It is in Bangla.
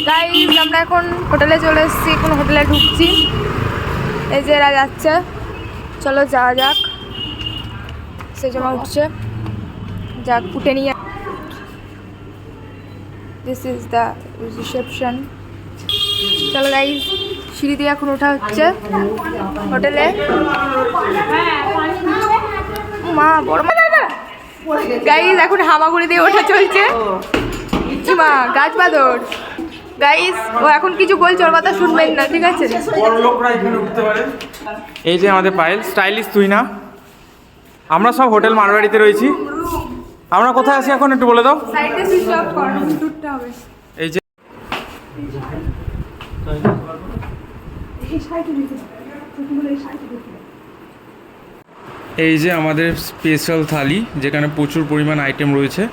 গাইস আমরা এখন হোটেলে চলে এসেছি, এখন হোটেলে ঢুকছি। এই যে এরা যাচ্ছে, চলো যাওয়া যাক। সেই জন্য উঠছে, যাক উঠে নিয়ে। This is the reception. চলো গাইস, সিঁড়ি দিয়ে এখন ওঠা হচ্ছে হোটেলে। মা বড় মা গাইস এখন হামাগুড়ি দিয়ে ওঠা চলছে। মা গাছ বাদর গাইস, ও এখন কিছু বলছে, ওর কথা শুনবেন না, ঠিক আছে? এই যে আমাদের পায়েল, স্টাইলিশ তুই না। আমরা সব হোটেল মারবাড়িতে রয়েছি। আমরা কোথায় আছি এখন একটু বলে দাও। সাইডে সুইচ অফ কর, টুটতে হবে। এই যে এই যে আমাদের স্পেশাল থালি, যেখানে প্রচুর পরিমাণ আইটেম রয়েছে।